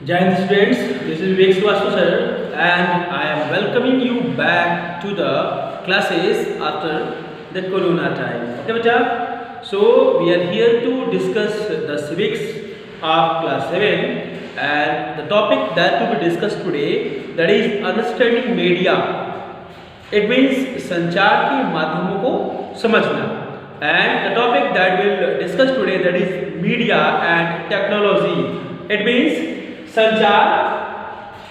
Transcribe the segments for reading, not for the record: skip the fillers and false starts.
Jai Hind students, this is Vivek Srivastava sir and I am welcoming you back to the classes after the corona time. Okay beta? So we are here to discuss the civics of class 7 and the topic that to be discussed today, that is understanding media. It means संचार के माध्यमों को समझना. And the topic that we'll discuss today, that is media and technology. It means संचार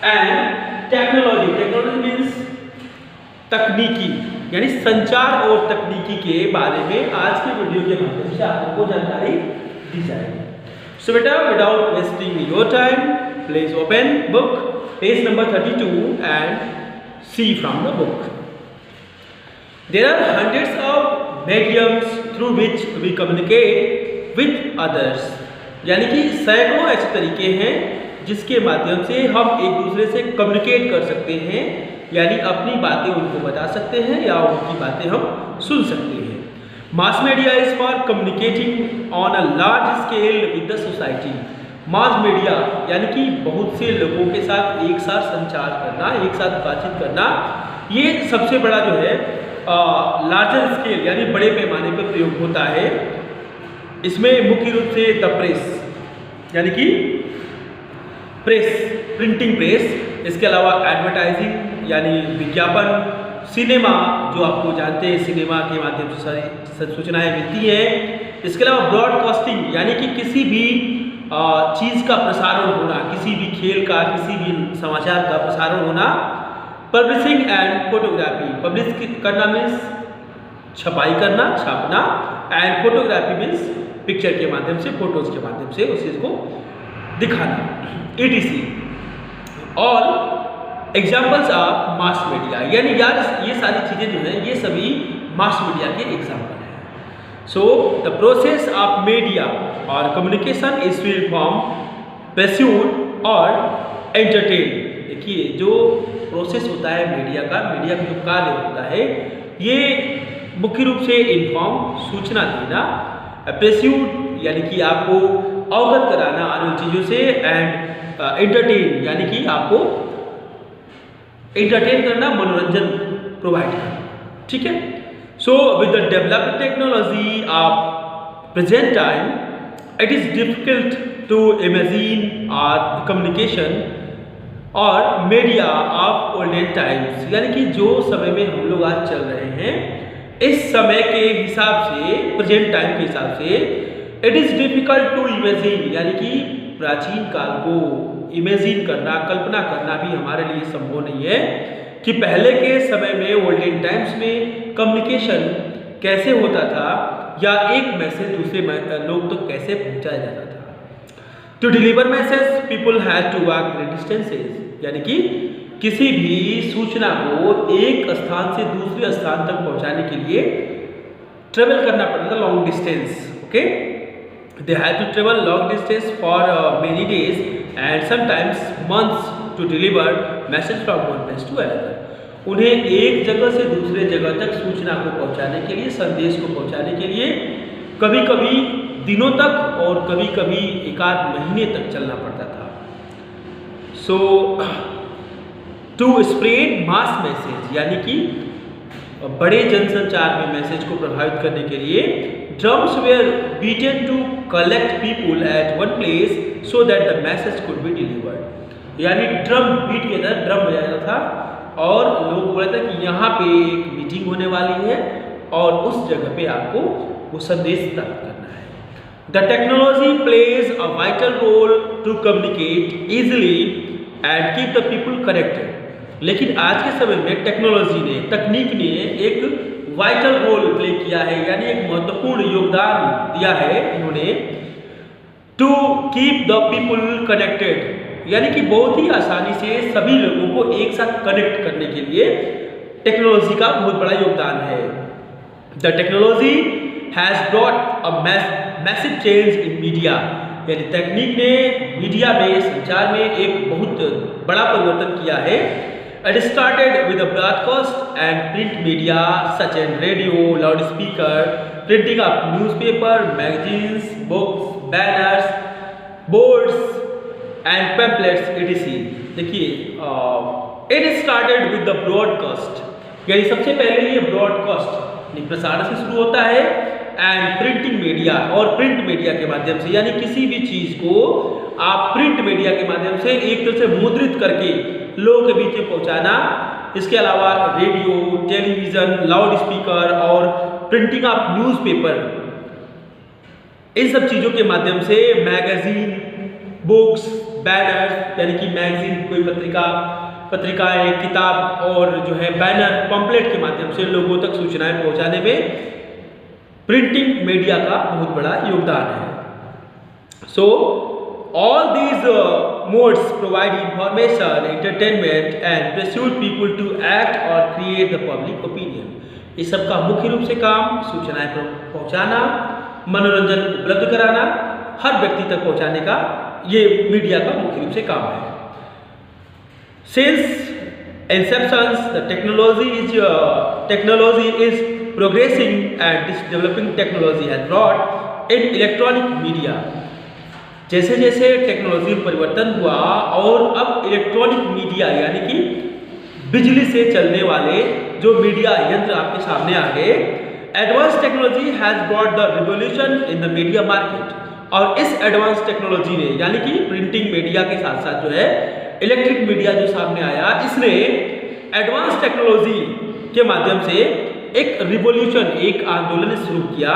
and technology. Technology means तकनीकी, यानी संचार और तकनीकी के बारे में आज के वीडियो के माध्यम से आपको जानकारी दी जाएगी. सो बेटा, without wasting your time, please open book page number 32 and see from the book. There are hundreds of mediums through which we communicate with others. यानी कि सैकड़ों ऐसे तरीके हैं जिसके माध्यम से हम एक दूसरे से कम्युनिकेट कर सकते हैं, यानी अपनी बातें उनको बता सकते हैं या उनकी बातें हम सुन सकते हैं. Mass media is for communicating on a large scale with the society. Mass media यानी कि बहुत से लोगों के साथ एक साथ संचार करना, एक साथ बातचीत करना, ये सबसे बड़ा जो है लार्जर स्केल यानी बड़े पैमाने पर प्रयोग होता है. इसमें मुख्य रूप से द प्रेस यानी कि प्रेस, प्रिंटिंग प्रेस, इसके अलावा एडवर्टाइजिंग यानी विज्ञापन, सिनेमा जो आपको जानते हैं सिनेमा के माध्यम से सारी सूचनाएं मिलती हैं. इसके अलावा ब्रॉडकास्टिंग यानी कि किसी भी चीज़ का प्रसारण होना, किसी भी खेल का, किसी भी समाचार का प्रसारण होना. Publishing and photography. पब्लिश करना मीन्स छपाई करना, छापना, एंड फोटोग्राफी मीन्स पिक्चर के माध्यम से, फोटोज के माध्यम से उस चीज़ को दिखाना. etc. All examples of mass media. यानी यार ये सारी चीज़ें जो हैं ये सभी मास मीडिया के एग्जाम्पल हैं. So the process of media और communication is free from pursuit और एंटरटेन. देखिए, जो प्रोसेस होता है मीडिया का जो कार्य होता है, ये मुख्य रूप से इन्फॉर्म सूचना देना, परस्यूट यानी कि आपको अवगत कराना अन्य चीज़ों से, एंड एंटरटेन यानी कि आपको एंटरटेन करना, मनोरंजन प्रोवाइड करना. ठीक है. So with the developed technology of present time, it is difficult to imagine our communication और मीडिया ऑफ ओल्डन टाइम्स. यानी कि जो समय में हम लोग आज चल रहे हैं, इस समय के हिसाब से, प्रेजेंट टाइम के हिसाब से, it is difficult to imagine यानी कि प्राचीन काल को इमेजिन करना, कल्पना करना भी हमारे लिए संभव नहीं है कि पहले के समय में, ओल्डन टाइम्स में कम्युनिकेशन कैसे होता था, या एक मैसेज दूसरे लोग तक कैसे पहुंचाया जाता था. To deliver message people had to walk great distances. यानी कि किसी भी सूचना को एक स्थान से दूसरे स्थान तक पहुंचाने के लिए ट्रेवल करना पड़ता था, long distance. Okay. They had to travel long distance for many days and sometimes months to deliver message from one place to another. उन्हें एक जगह से दूसरे जगह तक सूचना को पहुंचाने के लिए, संदेश को पहुंचाने के लिए कभी कभी दिनों तक और कभी कभी एक आध महीने तक चलना पड़ता था. सो टू स्प्रेड मास मैसेज यानी कि बड़े जनसंचार में मैसेज को प्रभावित करने के लिए drums were beaten to collect people at one place so that the message could be delivered. यानी ड्रम बीट के अंदर ड्रम बजाया था और लोगों को बोला था कि यहाँ पे एक मीटिंग होने वाली है और उस जगह पे आपको वो संदेश प्राप्त करना है. The technology plays a vital role to communicate easily and keep the people connected. लेकिन आज के समय में टेक्नोलॉजी ने, तकनीक ने एक वाइटल रोल प्ले किया है, यानी एक महत्वपूर्ण योगदान दिया है इन्होंने, to keep the people connected. यानी कि बहुत ही आसानी से सभी लोगों को एक साथ कनेक्ट करने के लिए टेक्नोलॉजी का बहुत बड़ा योगदान है. The technology has brought a massive change in media. यानी तकनीक ने मीडिया में, संचार में एक बहुत बड़ा परिवर्तन किया है. It started with the broadcast and print media such as radio, loudspeaker, printing of newspaper, magazines, books, banners, boards, and pamphlets etc. देखिए it started with the broadcast, यानी सबसे पहले ये ब्रॉडकास्ट प्रसारण से शुरू होता है, एंड प्रिंटिंग मीडिया और प्रिंट मीडिया के माध्यम से, यानी किसी भी चीज को आप प्रिंट मीडिया के माध्यम से एक तरह से मुद्रित करके लोगों के बीच में पहुंचाना। इसके अलावा रेडियो, टेलीविजन, लाउड स्पीकर और प्रिंटिंग ऑफ न्यूज़पेपर, इन सब चीज़ों के माध्यम से मैगजीन, बुक्स, बैनर्स, यानी कि मैगजीन कोई पत्रिकाएं, किताब और जो है बैनर, पम्पलेट के माध्यम से लोगों तक सूचनाएं पहुंचाने में प्रिंटिंग मीडिया का बहुत बड़ा योगदान है। सो all these modes provide information, entertainment and persuade people to act or create the public opinion. इस सब का मुख्य रूप से काम सूचनाएं पहुंचाना, मनोरंजन उपलब्ध कराना, हर व्यक्ति तक पहुंचाने का ये मीडिया का मुख्य रूप से काम है। Since inception, the technology is progressing and this developing technology has brought in electronic media. जैसे जैसे टेक्नोलॉजी में परिवर्तन हुआ और अब इलेक्ट्रॉनिक मीडिया यानी कि बिजली से चलने वाले जो मीडिया यंत्र आपके सामने आ गए, advance technology has brought the revolution in the media market. और इस एडवांस टेक्नोलॉजी ने यानी कि प्रिंटिंग मीडिया के साथ साथ जो है इलेक्ट्रिक मीडिया जो सामने आया, इसने एडवांस टेक्नोलॉजी के माध्यम से एक रिवॉल्यूशन, एक आंदोलन शुरू किया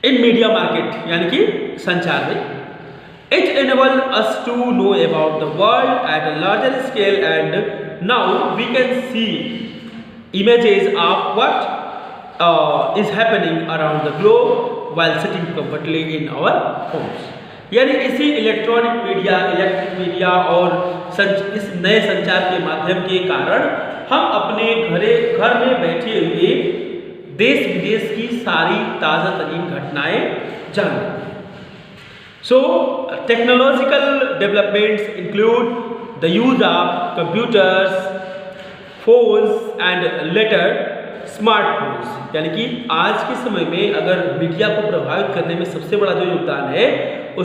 इन मीडिया मार्केट यानी कि संचार में। It enable us to know about the world at a larger scale and now we can see images of what is happening around the globe while sitting comfortably in our homes. यानी इसी electronic media, electric media और इस नए संचार के माध्यम के कारण हम अपने घर में बैठे हुए देश विदेश की सारी ताज़ा तरीन घटनाएं जान लेते हैं। So technological developments include the use of computers, phones and later smartphones. यानी कि आज के समय में अगर मीडिया को प्रभावित करने में सबसे बड़ा जो योगदान है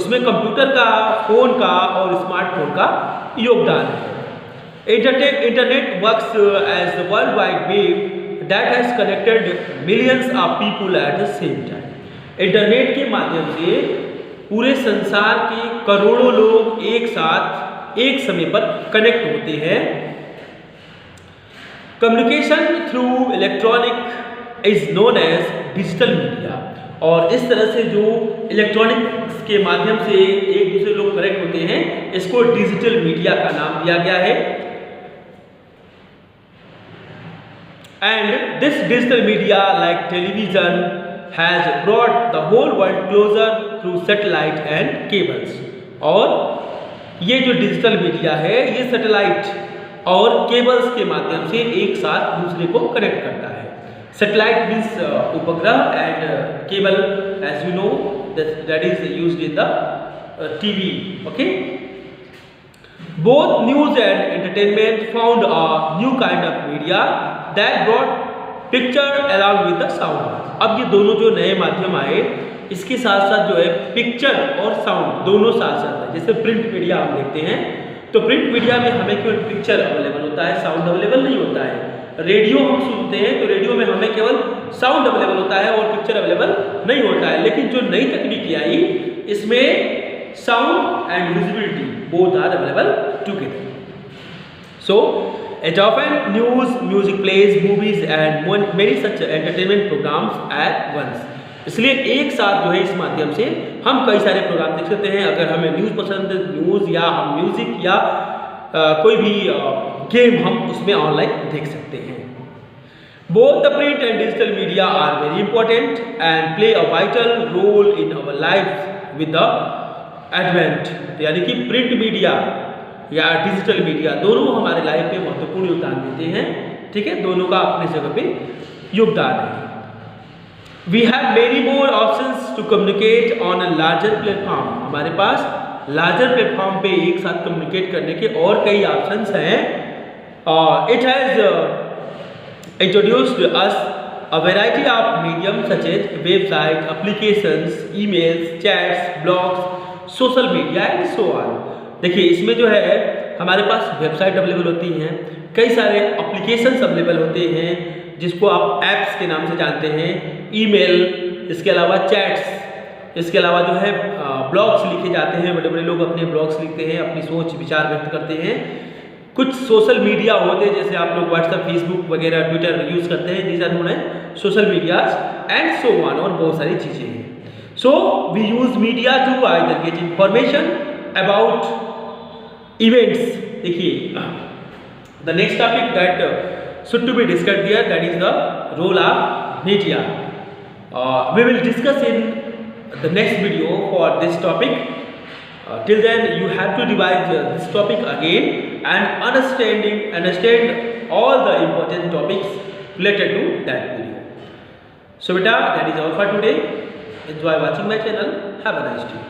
उसमें कंप्यूटर का, फोन का और स्मार्टफोन का योगदान है। Internet works as the world wide web that has connected millions of people at the same time. Internet के माध्यम से पूरे संसार के करोड़ों लोग एक साथ एक समय पर कनेक्ट होते हैं। Communication through electronic is known as digital media. और इस तरह से जो इलेक्ट्रॉनिक्स के माध्यम से एक दूसरे लोग कनेक्ट होते हैं, इसको डिजिटल मीडिया का नाम दिया गया है। And this digital media like television has brought the whole world closer through satellite and cables. और ये जो डिजिटल मीडिया है ये सैटेलाइट और केबल्स के माध्यम से एक साथ दूसरे को कनेक्ट करता है। सैटेलाइट मीन्स उपग्रह and cable as you know that is used in the TV. Okay. Both news and entertainment found a new kind of media that brought picture along with the sound. अब ये दोनों जो नए माध्यम आए इसके साथ साथ जो है पिक्चर और साउंड दोनों साथ साथ है। जैसे प्रिंट मीडिया हम देखते हैं तो प्रिंट मीडिया में हमें केवल पिक्चर अवेलेबल होता है, साउंड अवेलेबल नहीं होता है। रेडियो हम सुनते हैं तो रेडियो में हमें केवल साउंड अवेलेबल होता है और पिक्चर अवेलेबल नहीं होता है। लेकिन जो नई तकनीकी आई इसमें sound and visibility both are available together. So it often news, music plays, movies and many such entertainment programs at once. इसलिए एक साथ जो है इस माध्यम से हम कई सारे प्रोग्राम देख सकते हैं। अगर हमें न्यूज़ पसंद है, न्यूज़ या हम म्यूजिक या कोई भी गेम हम उसमें ऑनलाइन देख सकते हैं। Both the print and digital media are very important and play a vital role in our lives with the advent. यानी कि प्रिंट मीडिया या डिजिटल मीडिया दोनों हमारे लाइफ में महत्वपूर्ण योगदान देते हैं। ठीक है, दोनों का अपने जगह पे योगदान है। We have many more options to communicate on a larger platform. हमारे पास लार्जर प्लेटफॉर्म पे एक साथ कम्युनिकेट करने के और कई ऑप्शंस हैं। It has introduced us a variety of mediums such as websites, applications, emails, chats, blogs, social media and so on. देखिए इसमें जो है हमारे पास वेबसाइट अवेलेबल होती हैं, कई सारे एप्लीकेशंस अवेलेबल होते हैं जिसको आप ऐप्स के नाम से जानते हैं, ईमेल, इसके अलावा चैट्स, इसके अलावा जो है ब्लॉग्स लिखे जाते हैं, बड़े बड़े लोग अपने ब्लॉग्स लिखते हैं, अपनी सोच विचार व्यक्त करते हैं। कुछ सोशल मीडिया होते हैं जैसे आप लोग व्हाट्सएप, फेसबुक वगैरह, ट्विटर यूज़ करते हैं, these are known as social medias and so on, और बहुत सारी चीज़ें हैं। So we use media to either get information about events. देखिए the next topic that should to be discussed here, that is the role of media. We will discuss in the next video for this topic. Till then you have to revise this topic again and understand all the important topics related to that video. So beta, that is all for today. Enjoy watching my channel. Have a nice day.